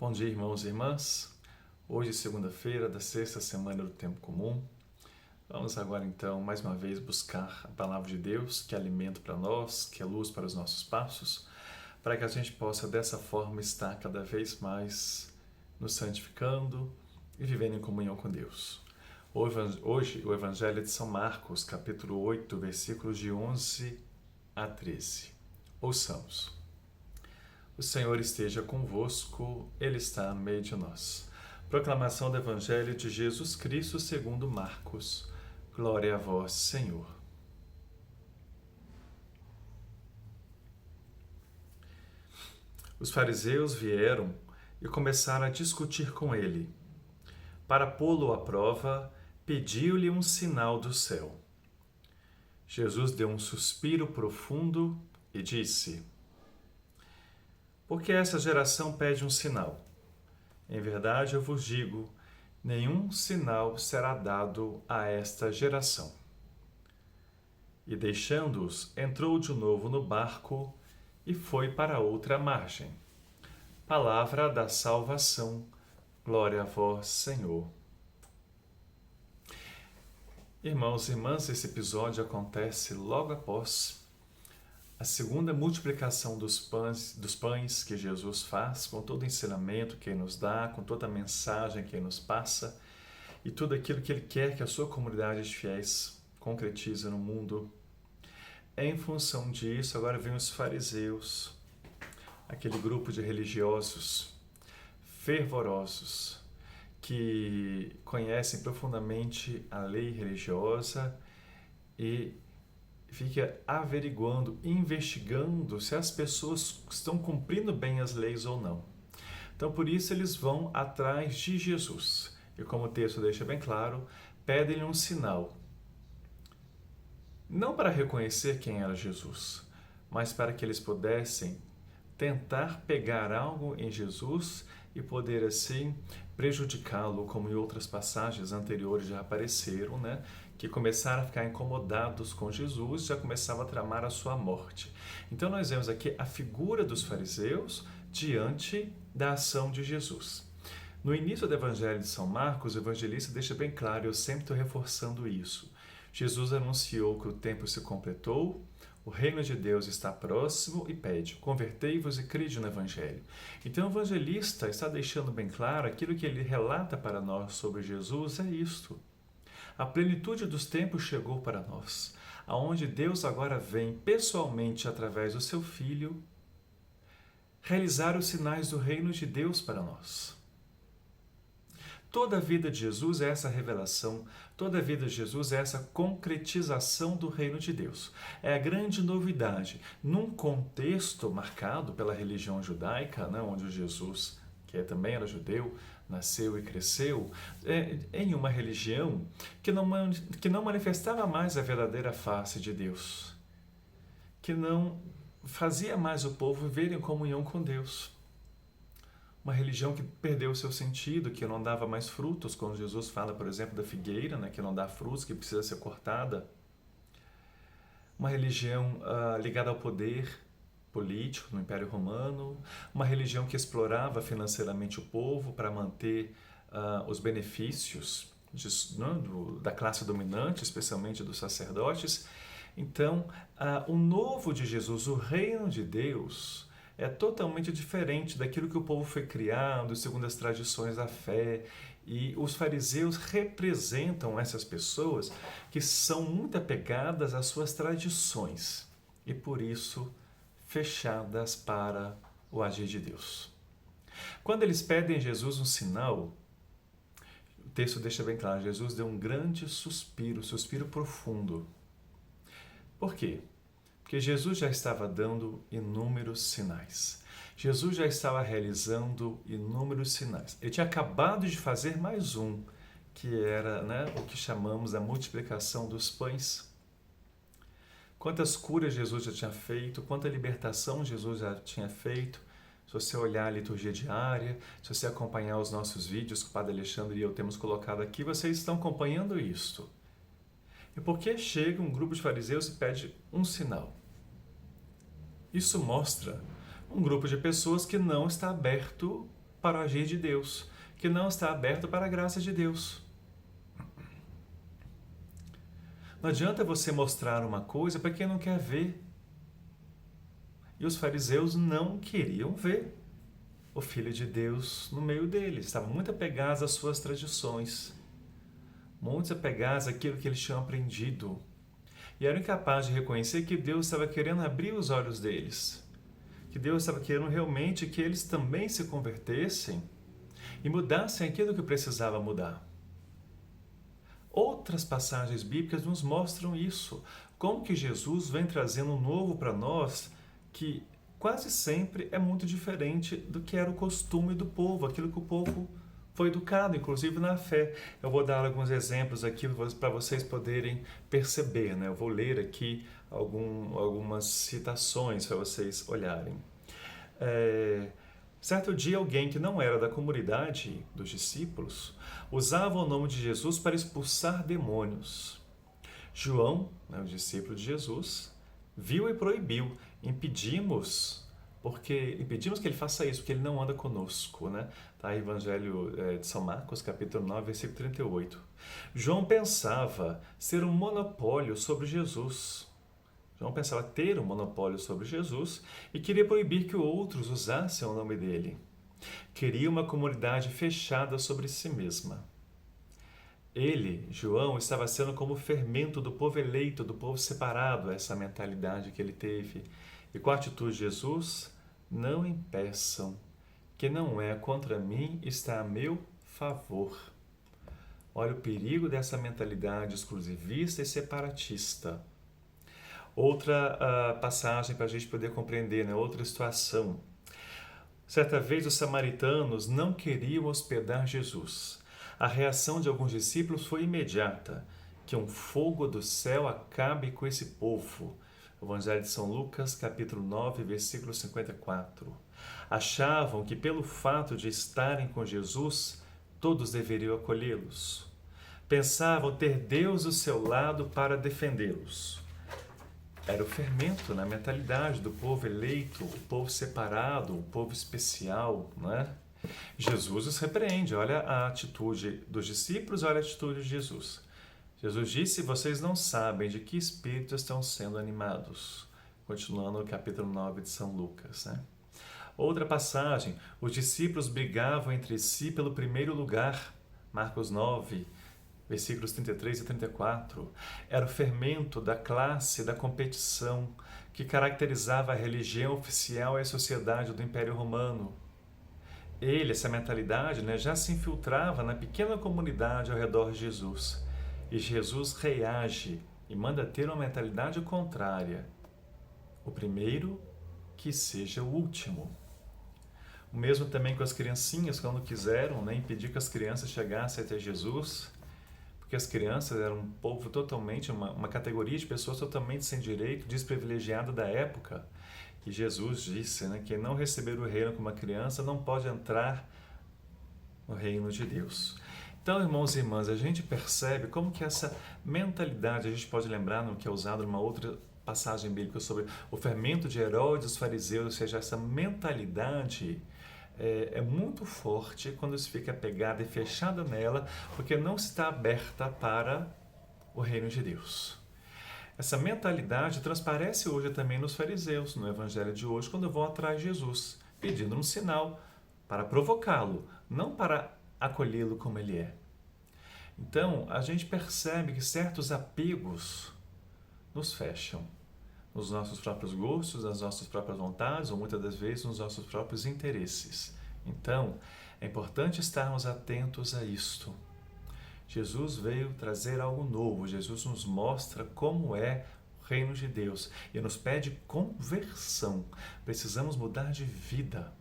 Bom dia, irmãos e irmãs. Hoje, segunda-feira da sexta semana do Tempo Comum. Vamos agora, então, mais uma vez buscar a Palavra de Deus, que é alimento para nós, que é luz para os nossos passos, para que a gente possa, dessa forma, estar cada vez mais nos santificando e vivendo em comunhão com Deus. Hoje, o Evangelho é de São Marcos, capítulo 8, versículos de 11 a 13. Ouçamos. O Senhor esteja convosco, Ele está no meio de nós. Proclamação do Evangelho de Jesus Cristo segundo Marcos. Glória a vós, Senhor. Os fariseus vieram e começaram a discutir com ele. Para pô-lo à prova, pediu-lhe um sinal do céu. Jesus deu um suspiro profundo e disse: Porque essa geração pede um sinal. Em verdade, eu vos digo, nenhum sinal será dado a esta geração. E deixando-os, entrou de novo no barco e foi para outra margem. Palavra da salvação. Glória a vós, Senhor. Irmãos e irmãs, esse episódio acontece logo após a segunda multiplicação dos pães que Jesus faz, com todo o ensinamento que Ele nos dá, com toda a mensagem que Ele nos passa e tudo aquilo que Ele quer que a sua comunidade de fiéis concretize no mundo. Em função disso, agora vem os fariseus, aquele grupo de religiosos fervorosos que conhecem profundamente a lei religiosa e fica averiguando, investigando se as pessoas estão cumprindo bem as leis ou não. Então, por isso, eles vão atrás de Jesus. E como o texto deixa bem claro, pedem-lhe um sinal. Não para reconhecer quem era Jesus, mas para que eles pudessem tentar pegar algo em Jesus e poder, assim, prejudicá-lo, como em outras passagens anteriores já apareceram, né? Que começaram a ficar incomodados com Jesus, já começavam a tramar a sua morte. Então nós vemos aqui a figura dos fariseus diante da ação de Jesus. No início do Evangelho de São Marcos, o evangelista deixa bem claro, eu sempre estou reforçando isso. Jesus anunciou que o tempo se completou, o reino de Deus está próximo e pede, convertei-vos e crede no Evangelho. Então o evangelista está deixando bem claro, aquilo que ele relata para nós sobre Jesus é isto. A plenitude dos tempos chegou para nós, aonde Deus agora vem pessoalmente através do seu Filho realizar os sinais do reino de Deus para nós. Toda a vida de Jesus é essa revelação, toda a vida de Jesus é essa concretização do reino de Deus. É a grande novidade, num contexto marcado pela religião judaica, né, onde Jesus, que também era judeu, nasceu e cresceu, em uma religião que não manifestava mais a verdadeira face de Deus, que não fazia mais o povo viver em comunhão com Deus. Uma religião que perdeu o seu sentido, que não dava mais frutos, quando Jesus fala, por exemplo, da figueira, né, que não dá frutos, que precisa ser cortada. Uma religião ligada ao poder político no Império Romano, uma religião que explorava financeiramente o povo para manter os benefícios da classe dominante, especialmente dos sacerdotes. Então, o novo de Jesus, o reino de Deus, é totalmente diferente daquilo que o povo foi criado, segundo as tradições da fé. E os fariseus representam essas pessoas que são muito apegadas às suas tradições e, por isso, fechadas para o agir de Deus. Quando eles pedem a Jesus um sinal, o texto deixa bem claro, Jesus deu um grande suspiro profundo. Por quê? Porque Jesus já estava dando inúmeros sinais. Jesus já estava realizando inúmeros sinais. Ele tinha acabado de fazer mais um, que era, o que chamamos a multiplicação dos pães. Quantas curas Jesus já tinha feito, quanta libertação Jesus já tinha feito. Se você olhar a liturgia diária, se você acompanhar os nossos vídeos que o Padre Alexandre e eu temos colocado aqui, vocês estão acompanhando isto. E por que chega um grupo de fariseus e pede um sinal? Isso mostra um grupo de pessoas que não está aberto para o agir de Deus, que não está aberto para a graça de Deus. Não adianta você mostrar uma coisa para quem não quer ver. E os fariseus não queriam ver o Filho de Deus no meio deles. Estavam muito apegados às suas tradições, muito apegados àquilo que eles tinham aprendido. E eram incapazes de reconhecer que Deus estava querendo abrir os olhos deles, que Deus estava querendo realmente que eles também se convertessem e mudassem aquilo que precisava mudar. Outras passagens bíblicas nos mostram isso, como que Jesus vem trazendo um novo para nós que quase sempre é muito diferente do que era o costume do povo, aquilo que o povo foi educado, inclusive na fé. Eu vou dar alguns exemplos aqui para vocês poderem perceber, né? Eu vou ler aqui algumas citações para vocês olharem. Certo dia, alguém que não era da comunidade dos discípulos usava o nome de Jesus para expulsar demônios. João, o discípulo de Jesus, viu e proibiu. Impedimos que ele faça isso, porque ele não anda conosco, né? Tá aí Evangelho de São Marcos, capítulo 9, versículo 38. João pensava ser um monopólio sobre Jesus. João pensava ter um monopólio sobre Jesus e queria proibir que outros usassem o nome dele. Queria uma comunidade fechada sobre si mesma. Ele, João, estava sendo como o fermento do povo eleito, do povo separado, essa mentalidade que ele teve. E com a atitude de Jesus, não impeçam, que não é contra mim, está a meu favor. Olha o perigo dessa mentalidade exclusivista e separatista. Outra passagem para a gente poder compreender, né? Outra situação. Certa vez os samaritanos não queriam hospedar Jesus. A reação de alguns discípulos foi imediata, que um fogo do céu acabe com esse povo. Evangelho de São Lucas, capítulo 9, versículo 54. Achavam que pelo fato de estarem com Jesus, todos deveriam acolhê-los. Pensavam ter Deus ao seu lado para defendê-los. Era o fermento na mentalidade do povo eleito, o povo separado, o povo especial, né? Jesus os repreende, olha a atitude dos discípulos, olha a atitude de Jesus. Jesus disse, vocês não sabem de que espírito estão sendo animados. Continuando no capítulo 9 de São Lucas, né? Outra passagem, os discípulos brigavam entre si pelo primeiro lugar. Marcos 9, versículos 33 e 34. Era o fermento da classe, da competição, que caracterizava a religião oficial e a sociedade do Império Romano. Essa mentalidade, né, já se infiltrava na pequena comunidade ao redor de Jesus. E Jesus reage e manda ter uma mentalidade contrária. O primeiro que seja o último. O mesmo também com as criancinhas, quando quiseram, né, impedir que as crianças chegassem até Jesus, porque as crianças eram um povo totalmente, uma categoria de pessoas totalmente sem direito, desprivilegiada da época. E Jesus disse, né, que não receber o reino como uma criança não pode entrar no reino de Deus. Então, irmãos e irmãs, a gente percebe como que essa mentalidade, a gente pode lembrar no que é usado numa outra passagem bíblica sobre o fermento de Herodes, os fariseus, ou seja, essa mentalidade é muito forte quando se fica pegada e fechada nela, porque não está aberta para o reino de Deus. Essa mentalidade transparece hoje também nos fariseus, no evangelho de hoje, quando vão atrás de Jesus, pedindo um sinal para provocá-lo, não para acolhê-lo como ele é. Então, a gente percebe que certos apegos nos fecham nos nossos próprios gostos, nas nossas próprias vontades, ou muitas das vezes nos nossos próprios interesses. Então, é importante estarmos atentos a isto. Jesus veio trazer algo novo, Jesus nos mostra como é o reino de Deus e nos pede conversão. Precisamos mudar de vida,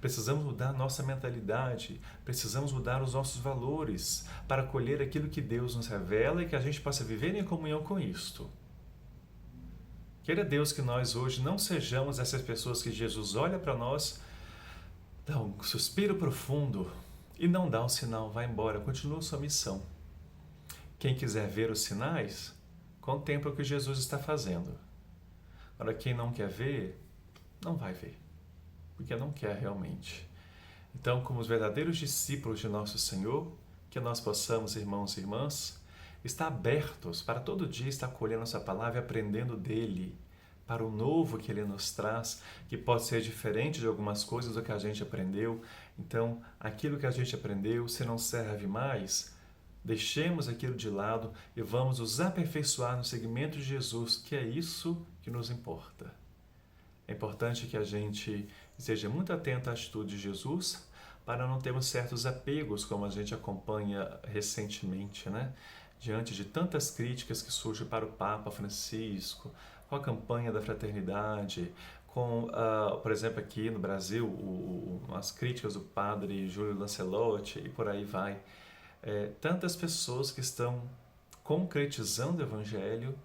precisamos mudar nossa mentalidade, precisamos mudar os nossos valores para acolher aquilo que Deus nos revela e que a gente possa viver em comunhão com isto. Queira Deus que nós hoje não sejamos essas pessoas que Jesus olha para nós, dá um suspiro profundo e não dá um sinal, vai embora, continua sua missão. Quem quiser ver os sinais, contempla o que Jesus está fazendo. Agora, quem não quer ver, não vai ver, porque não quer realmente. Então, como os verdadeiros discípulos de nosso Senhor, que nós possamos, irmãos e irmãs, estar abertos para todo dia estar acolhendo essa palavra e aprendendo dele, para o novo que ele nos traz, que pode ser diferente de algumas coisas do que a gente aprendeu. Então, aquilo que a gente aprendeu, se não serve mais, deixemos aquilo de lado e vamos nos aperfeiçoar no seguimento de Jesus, que é isso que nos importa. É importante que a gente esteja muito atento à atitude de Jesus para não termos certos apegos, como a gente acompanha recentemente, né? Diante de tantas críticas que surgem para o Papa Francisco, com a campanha da fraternidade, com, por exemplo, aqui no Brasil, as críticas do padre Júlio Lancelotti e por aí vai. Tantas pessoas que estão concretizando o Evangelho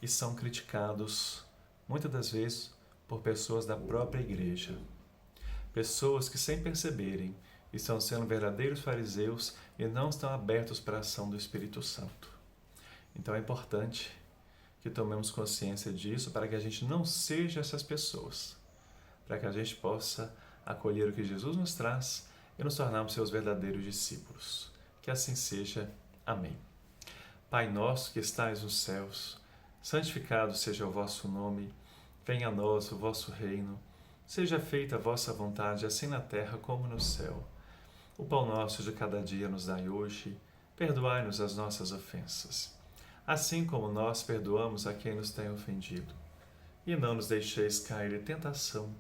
e são criticados, muitas das vezes, por pessoas da própria igreja. Pessoas que, sem perceberem, estão sendo verdadeiros fariseus e não estão abertos para a ação do Espírito Santo. Então é importante que tomemos consciência disso para que a gente não seja essas pessoas, para que a gente possa acolher o que Jesus nos traz e nos tornarmos seus verdadeiros discípulos. Que assim seja. Amém. Pai nosso que estais nos céus, santificado seja o vosso nome, venha a nós o vosso reino, seja feita a vossa vontade, assim na terra como no céu. O pão nosso de cada dia nos dai hoje, perdoai-nos as nossas ofensas, assim como nós perdoamos a quem nos tem ofendido. E não nos deixeis cair em tentação,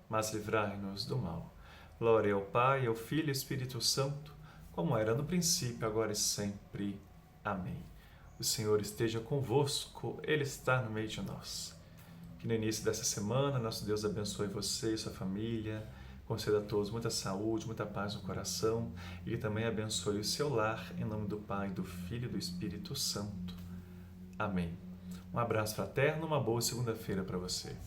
mas livrai-nos do mal. Glória ao Pai, ao Filho e ao Espírito Santo, como era no princípio, agora e sempre. Amém. O Senhor esteja convosco, Ele está no meio de nós. Que no início dessa semana, nosso Deus abençoe você e sua família, conceda a todos muita saúde, muita paz no coração e que também abençoe o seu lar, em nome do Pai, do Filho e do Espírito Santo. Amém. Um abraço fraterno, uma boa segunda-feira para você.